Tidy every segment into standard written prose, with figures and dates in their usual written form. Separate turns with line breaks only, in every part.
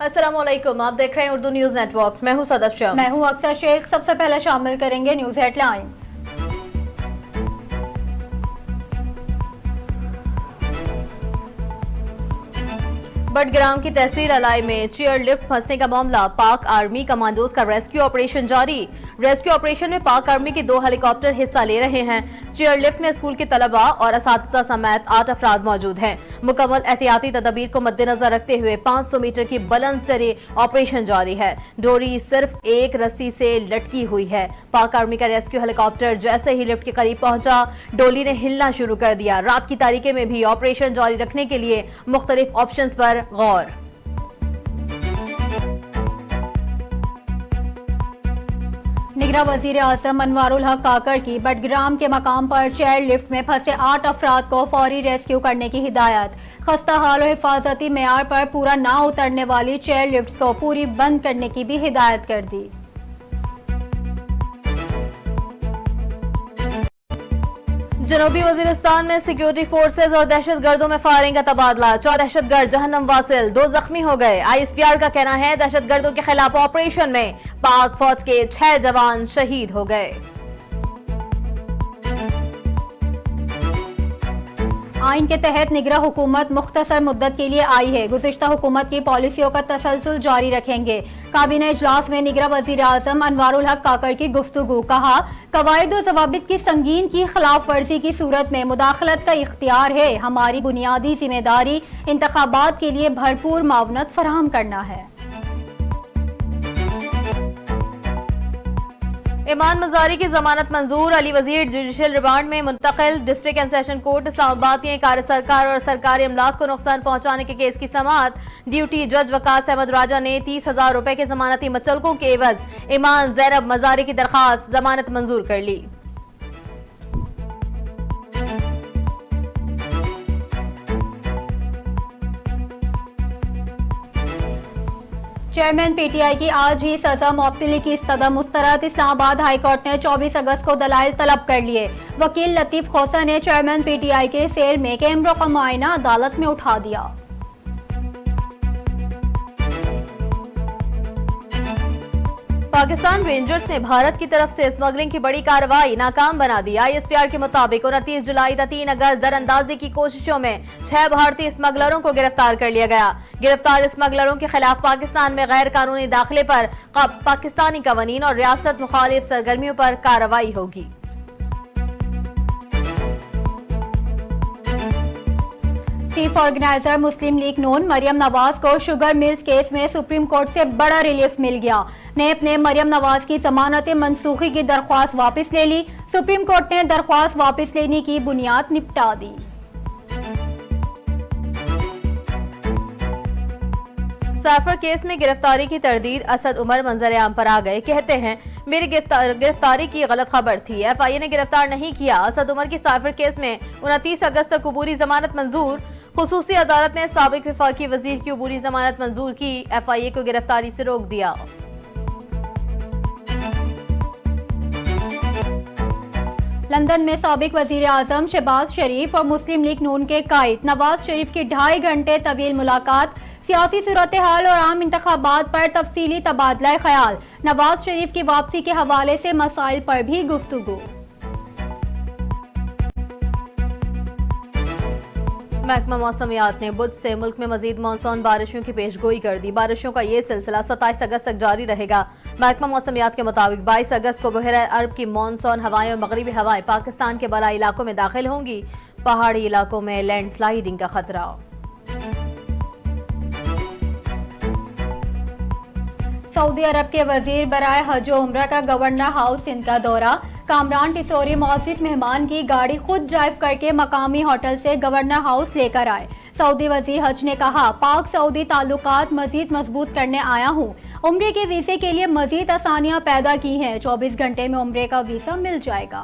अस्सलामुअलैकुम, आप देख रहे हैं उर्दू न्यूज नेटवर्क। मैं हूं सदफ शम्स।
मैं हूं अक्सर शेख। सबसे पहले शामिल करेंगे न्यूज हेडलाइंस।
बडग्राम की तहसील अलाई में चेयर लिफ्ट फंसने का मामला, पाक आर्मी कमांडोज का रेस्क्यू ऑपरेशन जारी। रेस्क्यू ऑपरेशन में पाक आर्मी के 2 हेलीकॉप्टर हिस्सा ले रहे हैं। चेयर लिफ्ट में स्कूल के तलबा और असातिज़ा समेत 8 अफराद मौजूद हैं। मुकम्मल एहतियाती तदबीर को मद्देनजर रखते हुए 500 मीटर की बुलंद सरे ऑपरेशन जारी है। डोरी सिर्फ एक रस्सी से लटकी हुई है। पाक आर्मी का रेस्क्यू हेलीकॉप्टर जैसे ही लिफ्ट के करीब पहुंचा, डोली ने हिलना शुरू कर दिया। रात की तारीखे में भी ऑपरेशन जारी रखने के लिए मुख्तलिफ ऑप्शंस पर गौर।
निगरा वजीर आजम अनवारुल हक काकर की बडग्राम के मकाम पर चेयर लिफ्ट में फंसे 8 अफराद को फौरी रेस्क्यू करने की हिदायत। खस्ता हाल और हिफाजती मेयार पर पूरा ना उतरने वाली चेयर लिफ्ट को पूरी बंद करने की भी हिदायत कर दी।
जनूबी वजीरिस्तान में सिक्योरिटी फोर्सेज और दहशतगर्दों में फायरिंग का तबादला। 4 दहशतगर्द जहन्नम वासिल, 2 जख्मी हो गए। ISPR का कहना है दहशतगर्दों के खिलाफ ऑपरेशन में पाक फौज के 6 जवान शहीद हो गए।
आइन के तहत निगरा हुकूमत मुख्तसर मुद्दत के लिए आई है। गुज़िश्ता हुकूमत की पॉलिसियों का तसलसल जारी रखेंगे। काबीना इजलास में निगरा वजीर आजम अनवारुल हक काकर की गुफ्तगू। कहा, कवायद और ज़वाबित की संगीन की खिलाफ वर्जी की सूरत में मुदाखलत का इख्तियार है। हमारी बुनियादी जिम्मेदारी इंतखाबात के लिए भरपूर मावनत फराहम करना है।
ईमान मजारी की जमानत मंजूर। अली वजीर जुडिशल रिमांड में मुंतकिल। District and session court Islamabad ने कार सरकार और सरकारी अमलाक को नुकसान पहुंचाने के केस की समाअत। ड्यूटी जज वकास अहमद राजा ने 30,000 रुपए के जमानती मचलकों के एवज ईमान जैनब मजारी की दरखास्त जमानत मंजूर कर ली।
चेयरमैन PTI की आज ही सजा मुअत्तली की इस्तदा मुस्तरद। इस्लामाबाद हाई कोर्ट ने 24 अगस्त को दलाइल तलब कर लिए। वकील लतीफ खोसा ने चेयरमैन PTI के सेल में कैमरों का मुआयना अदालत में उठा दिया।
पाकिस्तान रेंजर्स ने भारत की तरफ से स्मगलिंग की बड़ी कार्रवाई नाकाम बना दी। ISPR के मुताबिक 29 जुलाई तक 3 अगस्त दरअंदाजी की कोशिशों में 6 भारतीय स्मगलरों को गिरफ्तार कर लिया गया। गिरफ्तार स्मगलरों के खिलाफ पाकिस्तान में गैर कानूनी दाखिले पर पाकिस्तानी कवानीन और रियासत मुखालिफ सरगर्मियों पर कार्रवाई होगी।
चीफ ऑर्गेनाइजर मुस्लिम लीग नून मरियम नवाज को शुगर मिल्स केस में सुप्रीम कोर्ट से बड़ा रिलीफ मिल गया। नेब ने मरियम नवाज की जमानत मनसूखी की दरख्वास्त वापस ले ली। सुप्रीम कोर्ट ने दरख्वास्त वापस लेने की बुनियाद निपटा दी।
साफर केस में गिरफ्तारी की तरदीद। असद उमर मंजर आम पर आ गए। कहते हैं, मेरी गिरफ्तारी की गलत खबर थी। FIA ने गिरफ्तार नहीं किया। असद उमर की साफर केस में 29 अगस्त तक अबूरी जमानत मंजूर। खुसूसी अदालत ने साबिक वफाकी वजीर की अबूरी जमानत मंजूर की। FIA को गिरफ्तारी से रोक दिया।
लंदन में साबिक वजीर आजम शहबाज शरीफ और मुस्लिम लीग नून के कायद नवाज शरीफ की 2.5 घंटे तवील मुलाकात। सियासी सूरत हाल और आम इंतखाबात पर तफसीली तबादला ख्याल। नवाज शरीफ की वापसी के हवाले से मसाइल पर भी गुफ्तगू।
महकमा मौसमियात ने बुध से मुल्क में मजीद मानसून बारिशों की पेशगोई कर दी। बारिशों का ये सिलसिला 27 अगस्त तक जारी रहेगा। महकमा मौसमियात के मुताबिक 22 अगस्त को बहर अरब की मानसून हवाएं और मगरबी हवाएं पाकिस्तान के बलाई इलाकों में दाखिल होंगी। पहाड़ी इलाकों में लैंडस्लाइडिंग का खतरा।
सऊदी अरब के वजीर बराए हज व उम्रा का गवर्नर हाउस सिंध का दौरा। कामरान टिसोरी मुअज़्ज़िज़ मेहमान की गाड़ी खुद ड्राइव करके मकामी होटल से गवर्नर हाउस लेकर आए। सऊदी वजीर हज ने कहा, पाक सऊदी ताल्लुकात मजीद मजबूत करने आया हूँ। उम्रे के वीज़े के लिए मजीद आसानियाँ पैदा की हैं। 24 घंटे में उम्रे का वीज़ा मिल जाएगा।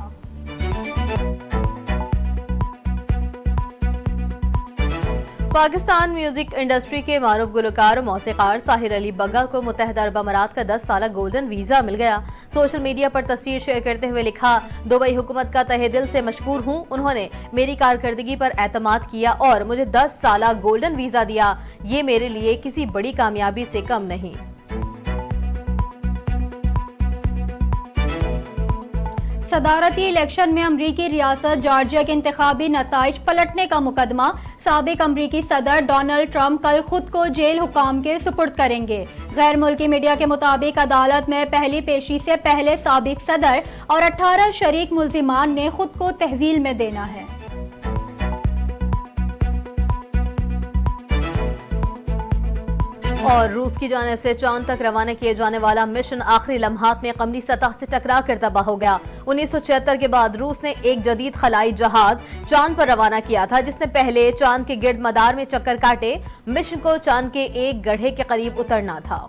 पाकिस्तान म्यूजिक इंडस्ट्री के मारूफ गुलकार और मौसीकार साहिर अली बग्गा को मुत्तहदा अरब अमारात का 10 साला गोल्डन वीजा मिल गया। सोशल मीडिया पर तस्वीर शेयर करते हुए लिखा, दुबई हुकूमत का तहे दिल से मशकूर हूँ। उन्होंने मेरी कारकर्दगी पर एतमाद किया और मुझे 10 साला गोल्डन वीजा दिया। ये मेरे लिए किसी बड़ी कामयाबी से कम नहीं।
सदारती इलेक्शन में अमरीकी रियासत जॉर्जिया के इंतखाबी नताइज पलटने का मुकदमा। साबिक अमरीकी सदर डोनाल्ड ट्रंप कल खुद को जेल हुकाम के सुपुर्द करेंगे। गैर मुल्की मीडिया के मुताबिक अदालत में पहली पेशी से पहले साबिक सदर और 18 शरीक मुल्जिमान ने खुद को तहवील में देना है।
और रूस की जानिब से चांद तक रवाना किए जाने वाला मिशन आखिरी लम्हात में कमरी सतह से टकरा कर तबाह हो गया। 1976 के बाद रूस ने एक जदीद खलाई जहाज चांद पर रवाना किया था, जिसने पहले चांद के गिर्द मदार में चक्कर काटे। मिशन को चांद के एक गड्ढे के करीब उतरना था।